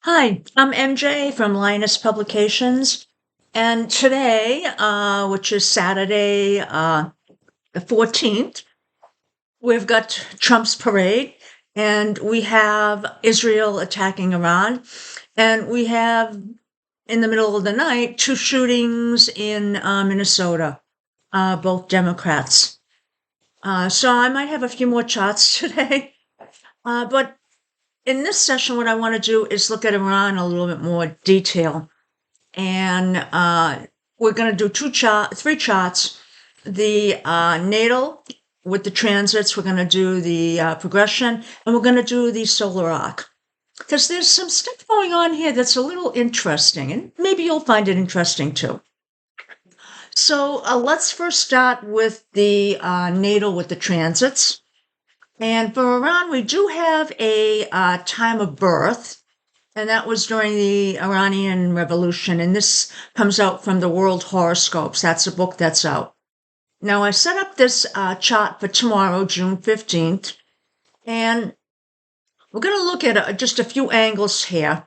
Hi, I'm MJ from Linus Publications, and today, which is Saturday, the 14th, we've got Trump's parade, and we have Israel attacking Iran, and we have, in the middle of the night, two shootings in Minnesota, both Democrats. So I might have a few more charts today, but in this session, what I want to do is look at Iran a little bit more detail. And we're going to do three charts. The natal with the transits, we're going to do the progression, and we're going to do the solar arc. Because there's some stuff going on here that's a little interesting, and maybe you'll find it interesting too. So let's first start with the natal with the transits. And for Iran, we do have a time of birth, and that was during the Iranian Revolution. And this comes out from the World Horoscopes. That's a book that's out. Now, I set up this chart for tomorrow, June 15th, and we're going to look at just a few angles here.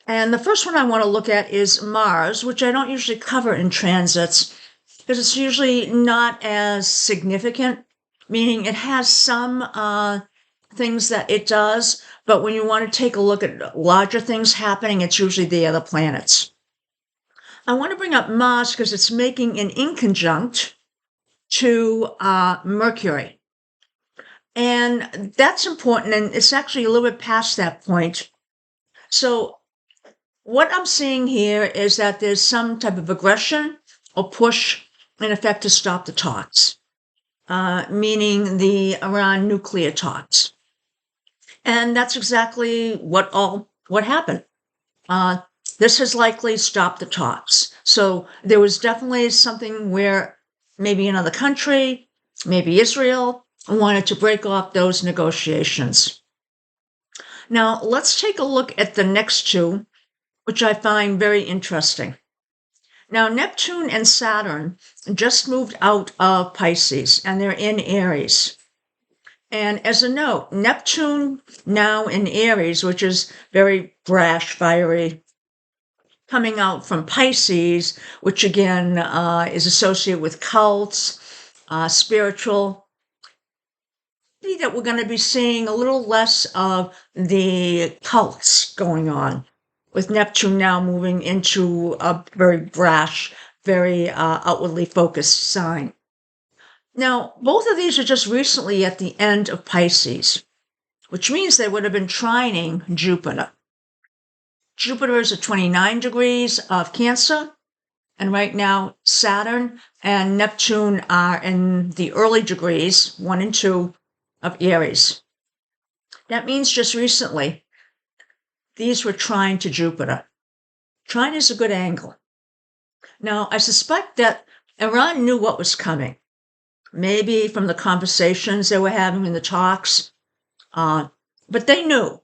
And the first one I want to look at is Mars, which I don't usually cover in transits because it's usually not as significant, meaning it has some things that it does, but when you want to take a look at larger things happening, it's usually the other planets. I want to bring up Mars because it's making an inconjunct to Mercury. And that's important, and it's actually a little bit past that point. So what I'm seeing here is that there's some type of aggression or push in effect to stop the talks, meaning the Iran nuclear talks. And that's exactly what happened. This has likely stopped the talks. So there was definitely something where maybe another country, maybe Israel, wanted to break off those negotiations. Now, let's take a look at the next two, which I find very interesting. Now, Neptune and Saturn just moved out of Pisces, and they're in Aries. And as a note, Neptune now in Aries, which is very brash, fiery, coming out from Pisces, which again is associated with cults, spiritual. That we're going to be seeing a little less of the cults going on, with Neptune now moving into a very brash, very outwardly focused sign. Now, both of these are just recently at the end of Pisces, which means they would have been trining Jupiter. Jupiter is at 29 degrees of Cancer, and right now Saturn and Neptune are in the early degrees, 1 and 2, of Aries. That means just recently, these were trine to Jupiter. Trine is a good angle. Now, I suspect that Iran knew what was coming. Maybe from the conversations they were having in the talks. But they knew.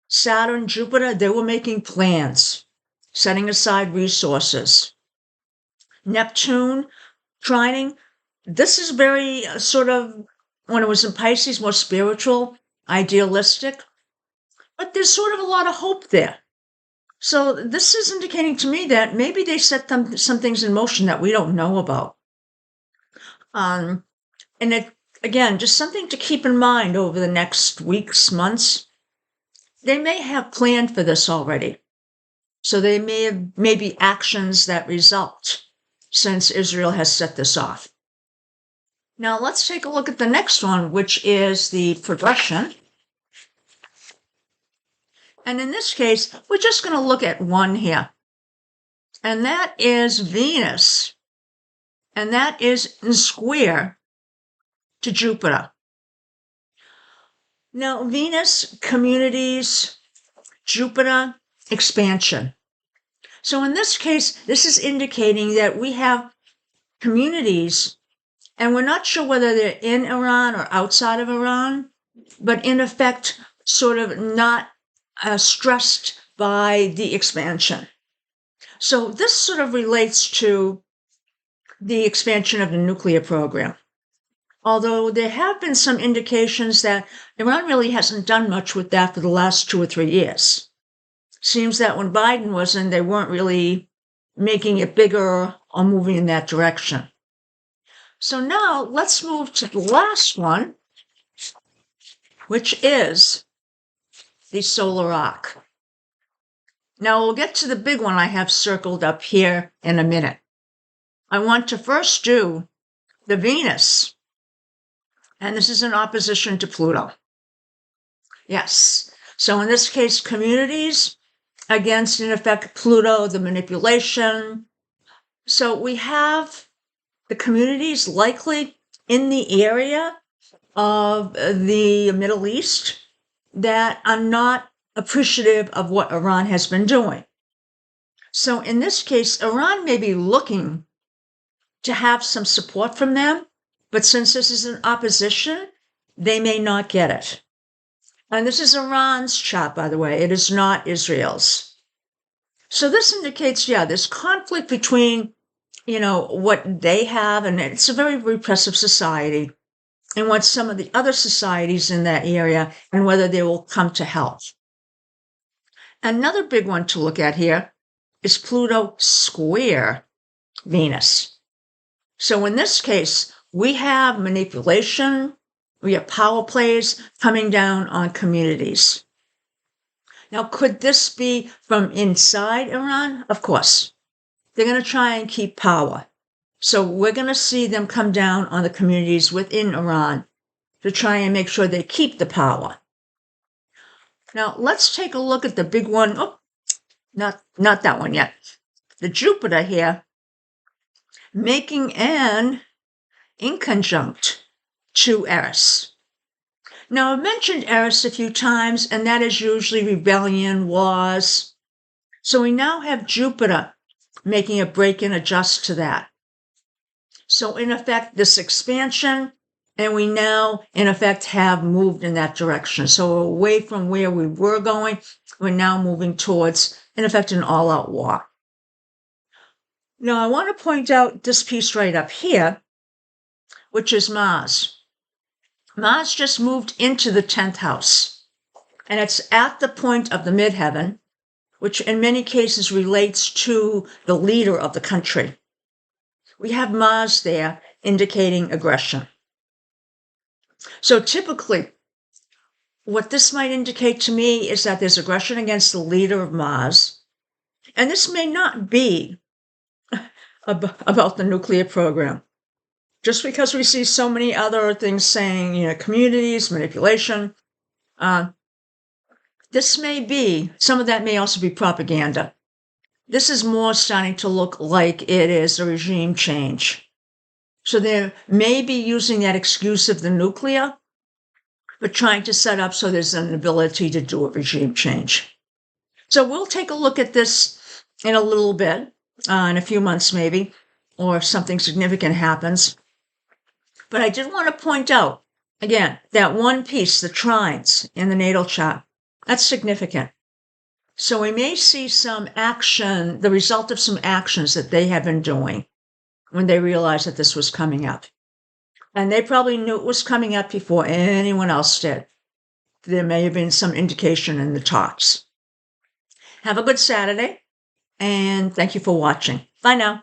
Saturn, Jupiter, they were making plans, setting aside resources. Neptune, trining, this is very sort of, when it was in Pisces, more spiritual, idealistic. But there's sort of a lot of hope there. So this is indicating to me that maybe they set some things in motion that we don't know about. And it, again, just something to keep in mind over the next weeks, months. They may have planned for this already. So they may have maybe actions that result since Israel has set this off. Now let's take a look at the next one, which is the progression. And in this case, we're just going to look at one here. And that is Venus. And that is in square to Jupiter. Now, Venus, communities, Jupiter, expansion. So in this case, this is indicating that we have communities, and we're not sure whether they're in Iran or outside of Iran, but in effect, sort of not stressed by the expansion. So this sort of relates to the expansion of the nuclear program. Although there have been some indications that Iran really hasn't done much with that for the last 2 or 3 years. seems that when Biden was in, they weren't really making it bigger or moving in that direction. So now let's move to the last one, which is the solar arc. Now we'll get to the big one I have circled up here in a minute. I want to first do the Venus, and this is in opposition to Pluto. Yes. So in this case, communities against, in effect, Pluto, the manipulation. So we have the communities likely in the area of the Middle East that are not appreciative of what Iran has been doing. So in this case, Iran may be looking to have some support from them, but since this is an opposition, they may not get it. And this is Iran's chart, by the way. It is not Israel's. So this indicates, there's conflict between, what they have, and it's a very repressive society, and what some of the other societies in that area, and whether they will come to help. Another big one to look at here is Pluto square Venus. So in this case, we have manipulation, we have power plays coming down on communities. Now, could this be from inside Iran? Of course. They're going to try and keep power. So we're going to see them come down on the communities within Iran to try and make sure they keep the power. Now, let's take a look at the big one. Oh, not that one yet. The Jupiter here, making an inconjunct to Eris. Now, I've mentioned Eris a few times, and that is usually rebellion, wars. So we now have Jupiter making a break and adjust to that. So in effect, this expansion, and we now, in effect, have moved in that direction. So away from where we were going, we're now moving towards, in effect, an all-out war. Now, I want to point out this piece right up here, which is Mars. Mars just moved into the 10th house, and it's at the point of the midheaven, which in many cases relates to the leader of the country. We have Mars there indicating aggression. So typically, what this might indicate to me is that there's aggression against the leader of Mars, and this may not be about the nuclear program. Just because we see so many other things saying, communities, manipulation, this may be, some of that may also be propaganda. This is more starting to look like it is a regime change. So they may be using that excuse of the nuclear, but trying to set up so there's an ability to do a regime change. So we'll take a look at this in a little bit, in a few months maybe, or if something significant happens. But I did want to point out, again, that one piece, the trines in the natal chart, that's significant. So we may see some action, the result of some actions that they have been doing when they realized that this was coming up. And they probably knew it was coming up before anyone else did. There may have been some indication in the talks. Have a good Saturday, and thank you for watching. Bye now.